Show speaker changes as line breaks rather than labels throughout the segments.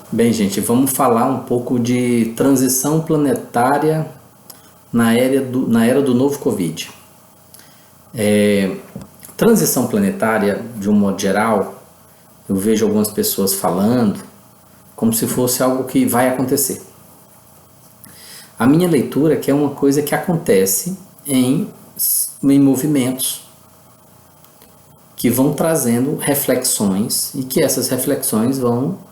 Bem, gente, vamos falar um pouco de transição planetária na era do novo Covid. Transição planetária, de um modo geral, eu vejo algumas pessoas falando como se fosse algo que vai acontecer. A minha leitura é que é uma coisa que acontece em movimentos que vão trazendo reflexões e que essas reflexões vão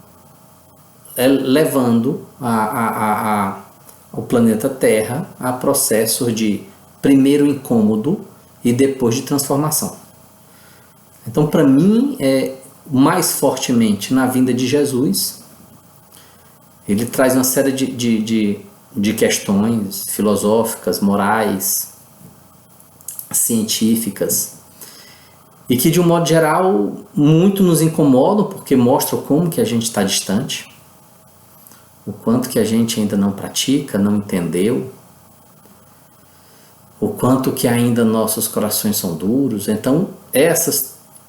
levando o planeta Terra a processos de primeiro incômodo e depois de transformação. Então, para mim, mais fortemente na vinda de Jesus, ele traz uma série de questões filosóficas, morais, científicas, e que de um modo geral muito nos incomodam, porque mostram como que a gente está distante, o quanto que a gente ainda não pratica, não entendeu, o quanto que ainda nossos corações são duros. Então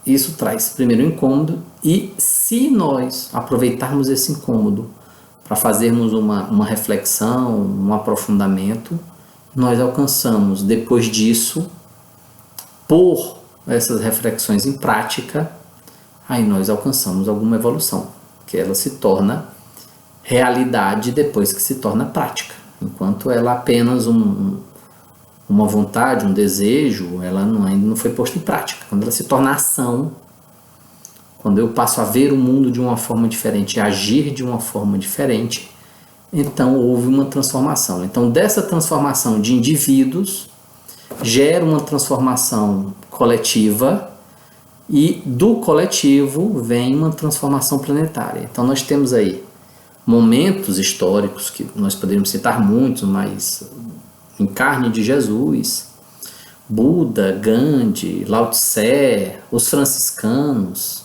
isso traz primeiro um incômodo, e se nós aproveitarmos esse incômodo para fazermos uma reflexão, um aprofundamento, nós alcançamos, depois disso, pôr essas reflexões em prática, aí nós alcançamos alguma evolução, que ela se torna realidade depois que se torna prática. Enquanto ela apenas uma vontade, um desejo, ela ainda não foi posta em prática. Quando ela se torna ação, quando eu passo a ver o mundo de uma forma diferente, agir de uma forma diferente, então houve uma transformação. Então, dessa transformação de indivíduos, gera uma transformação coletiva, e do coletivo vem uma transformação planetária. Então, nós temos aí momentos históricos, que nós poderíamos citar muitos, mas encarne de Jesus, Buda, Gandhi, Lao Tse, os franciscanos,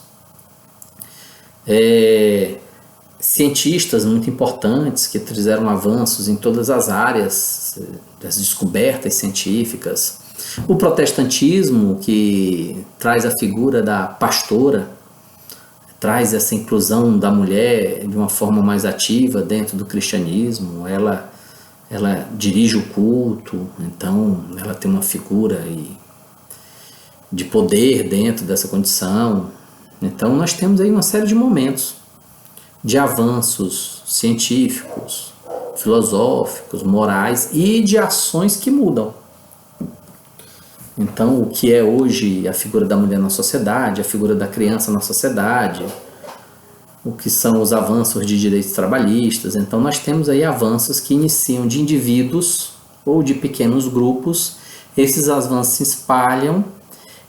cientistas muito importantes que fizeram avanços em todas as áreas das descobertas científicas, o protestantismo, que traz a figura da pastora, traz essa inclusão da mulher de uma forma mais ativa dentro do cristianismo. Ela dirige o culto, então ela tem uma figura de poder dentro dessa condição. Então nós temos aí uma série de momentos de avanços científicos, filosóficos, morais e de ações que mudam. Então, o que é hoje a figura da mulher na sociedade, a figura da criança na sociedade, o que são os avanços de direitos trabalhistas. Então, nós temos aí avanços que iniciam de indivíduos ou de pequenos grupos. Esses avanços se espalham.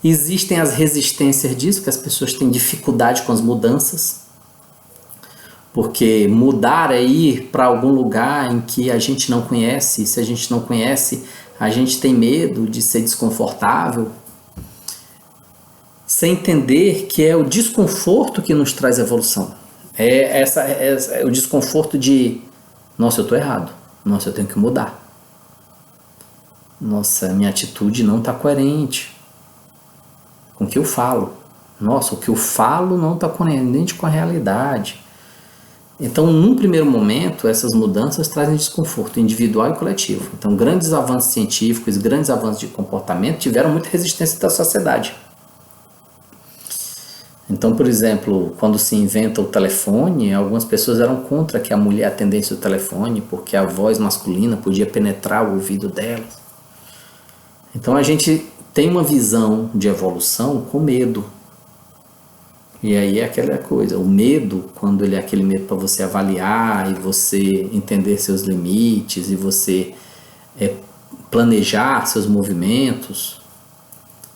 Existem as resistências disso, que as pessoas têm dificuldade com as mudanças, porque mudar é ir para algum lugar em que a gente não conhece. Se a gente não conhece, a gente tem medo de ser desconfortável, sem entender que é o desconforto que nos traz evolução. É o desconforto de, nossa, eu estou errado, nossa, eu tenho que mudar, nossa, minha atitude não está coerente com o que eu falo, nossa, o que eu falo não está coerente com a realidade. Então, num primeiro momento, essas mudanças trazem desconforto individual e coletivo. Então, grandes avanços científicos, grandes avanços de comportamento tiveram muita resistência da sociedade. Então, por exemplo, quando se inventa o telefone, algumas pessoas eram contra que a mulher atendesse o telefone, porque a voz masculina podia penetrar o ouvido delas. Então, a gente tem uma visão de evolução com medo. E aí é aquela coisa, o medo, quando ele é aquele medo para você avaliar e você entender seus limites e você planejar seus movimentos,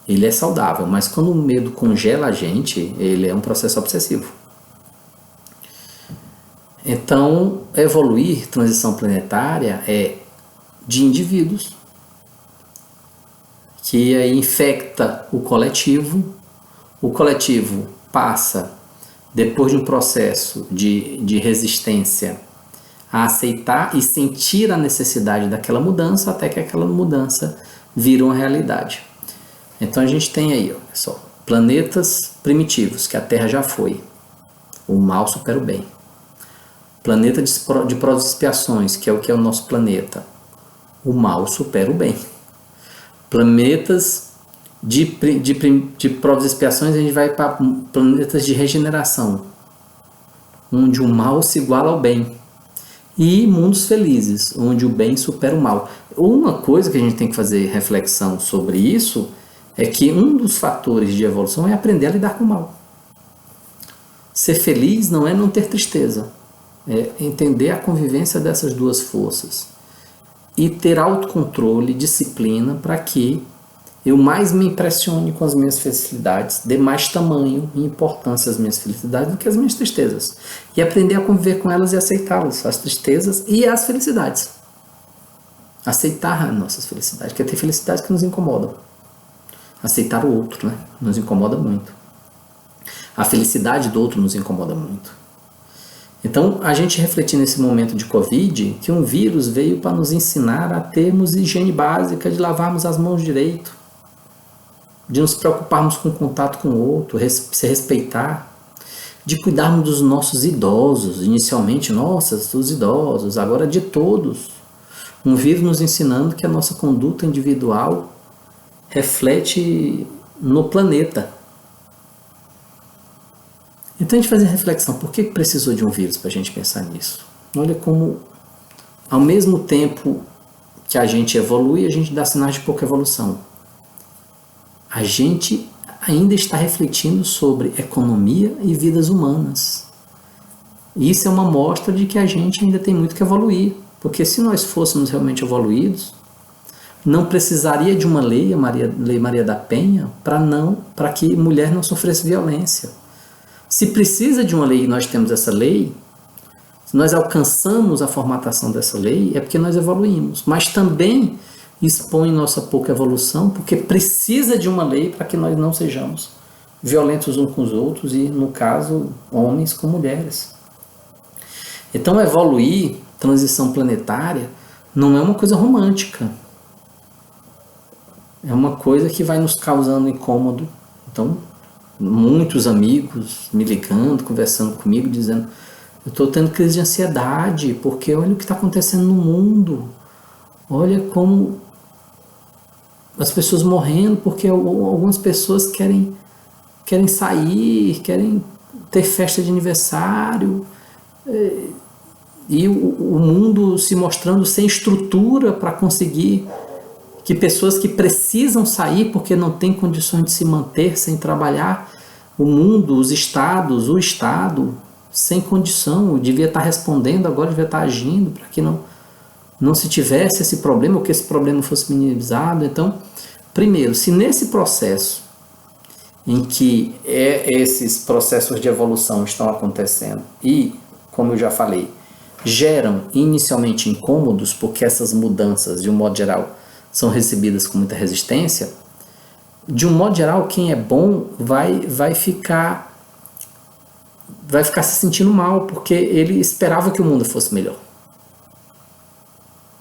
ele é saudável. Mas quando o medo congela a gente, ele é um processo obsessivo. Então, evoluir, transição planetária, é de indivíduos, que aí infecta o coletivo passa, depois de um processo de resistência, a aceitar e sentir a necessidade daquela mudança, até que aquela mudança vira uma realidade. Então a gente tem aí, olha só, planetas primitivos, que a Terra já foi. O mal supera o bem. planeta de provas e expiações, que é o nosso planeta, o mal supera o bem. Planetas de provas e expiações, a gente vai para planetas de regeneração, onde o mal se iguala ao bem. E mundos felizes, onde o bem supera o mal. Uma coisa que a gente tem que fazer reflexão sobre isso é que um dos fatores de evolução é aprender a lidar com o mal. Ser feliz não é não ter tristeza, é entender a convivência dessas duas forças e ter autocontrole, disciplina, para que eu mais me impressione com as minhas felicidades, dê mais tamanho e importância às minhas felicidades do que às minhas tristezas. E aprender a conviver com elas e aceitá-las, as tristezas e as felicidades. Aceitar as nossas felicidades, porque tem felicidades que nos incomodam. Aceitar o outro, né? Nos incomoda muito. A felicidade do outro nos incomoda muito. Então, a gente refletir nesse momento de Covid, que um vírus veio para nos ensinar a termos higiene básica, de lavarmos as mãos direito, de nos preocuparmos com o contato com o outro, se respeitar, de cuidarmos dos nossos idosos, inicialmente, dos idosos, agora de todos. Um vírus nos ensinando que a nossa conduta individual reflete no planeta. Então a gente faz a reflexão, por que precisou de um vírus para a gente pensar nisso? Olha como, ao mesmo tempo que a gente evolui, a gente dá sinais de pouca evolução. A gente ainda está refletindo sobre economia e vidas humanas. E isso é uma mostra de que a gente ainda tem muito que evoluir, porque se nós fôssemos realmente evoluídos, não precisaria de uma lei, a Lei Maria da Penha, para que mulher não sofresse violência. Se precisa de uma lei e nós temos essa lei, se nós alcançamos a formatação dessa lei, é porque nós evoluímos. Mas também expõe nossa pouca evolução, porque precisa de uma lei para que nós não sejamos violentos uns com os outros e, no caso, homens com mulheres. Então, evoluir, transição planetária, não é uma coisa romântica. É uma coisa que vai nos causando incômodo. Então, muitos amigos me ligando, conversando comigo, dizendo: eu estou tendo crise de ansiedade, porque olha o que está acontecendo no mundo. Olha como as pessoas morrendo, porque algumas pessoas querem sair, querem ter festa de aniversário, e o mundo se mostrando sem estrutura para conseguir que pessoas que precisam sair porque não têm condições de se manter sem trabalhar, o mundo, os estados, o Estado, sem condição, devia estar respondendo, agora devia estar agindo para que não se tivesse esse problema, ou que esse problema fosse minimizado. Então, primeiro, se nesse processo em que esses processos de evolução estão acontecendo e, como eu já falei, geram inicialmente incômodos, porque essas mudanças, de um modo geral, são recebidas com muita resistência, de um modo geral, quem é bom vai ficar se sentindo mal, porque ele esperava que o mundo fosse melhor.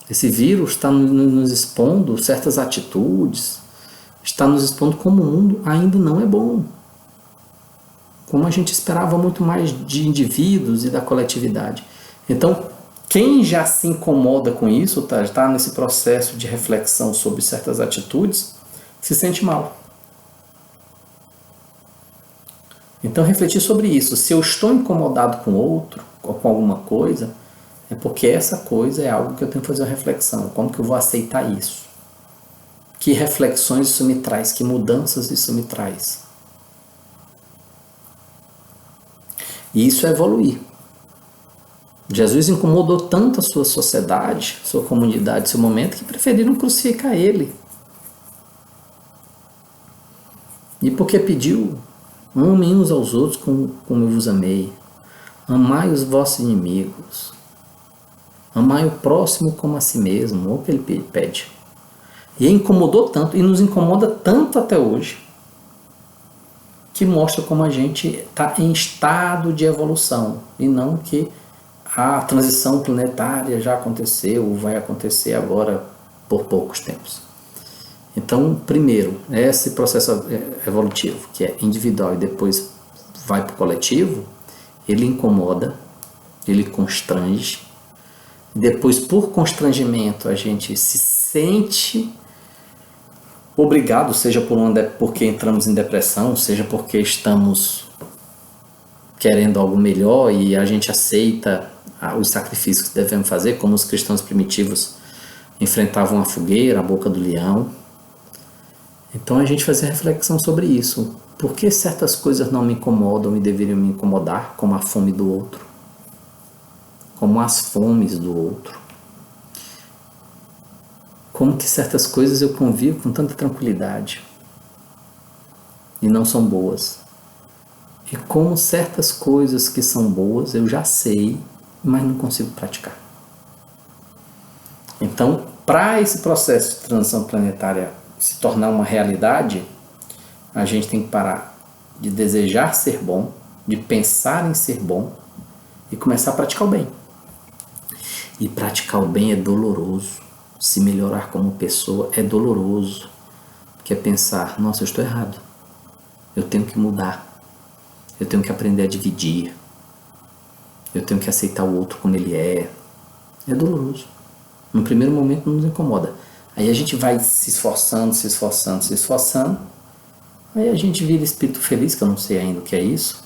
Esse vírus está nos expondo certas atitudes, está nos expondo como o mundo ainda não é bom. Como a gente esperava muito mais de indivíduos e da coletividade. Então, quem já se incomoda com isso, está nesse processo de reflexão sobre certas atitudes, se sente mal. Então, refletir sobre isso. Se eu estou incomodado com outro, ou com alguma coisa, é porque essa coisa é algo que eu tenho que fazer uma reflexão. Como que eu vou aceitar isso? Que reflexões isso me traz? Que mudanças isso me traz? E isso é evoluir. Jesus incomodou tanto a sua sociedade, sua comunidade, seu momento, que preferiram crucificar ele. E porque pediu: amem uns aos outros como eu vos amei. Amai os vossos inimigos. Amai o próximo como a si mesmo. Ou o que ele pede. E incomodou tanto, e nos incomoda tanto até hoje, que mostra como a gente está em estado de evolução, e não que a transição planetária já aconteceu, vai acontecer agora por poucos tempos. Então, primeiro, esse processo evolutivo, que é individual e depois vai para o coletivo, ele incomoda, ele constrange. Depois, por constrangimento, a gente se sente obrigado, seja porque entramos em depressão, seja porque estamos querendo algo melhor e a gente aceita os sacrifícios que devemos fazer, como os cristãos primitivos enfrentavam a fogueira, a boca do leão. Então a gente fazer reflexão sobre isso. Por que certas coisas não me incomodam e deveriam me incomodar, como a fome do outro? Como as fomes do outro? Como que certas coisas eu convivo com tanta tranquilidade e não são boas? E como certas coisas que são boas eu já sei, mas não consigo praticar. Então, para esse processo de transição planetária se tornar uma realidade, a gente tem que parar de desejar ser bom, de pensar em ser bom e começar a praticar o bem. E praticar o bem é doloroso. Se melhorar como pessoa é doloroso. Que é pensar, nossa, eu estou errado. Eu tenho que mudar. Eu tenho que aprender a dividir. Eu tenho que aceitar o outro como ele é. É doloroso. No primeiro momento não nos incomoda. Aí a gente vai se esforçando. Aí a gente vira espírito feliz, que eu não sei ainda o que é isso.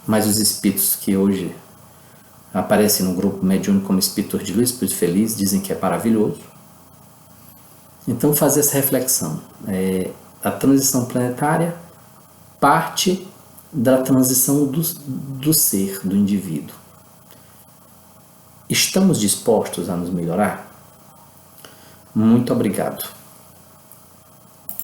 Mas os espíritos que hoje aparecem no grupo mediúnico como espírito de luz, espírito feliz, dizem que é maravilhoso. Então fazer essa reflexão. A transição planetária parte da transição do ser, do indivíduo. Estamos dispostos a nos melhorar? Muito obrigado.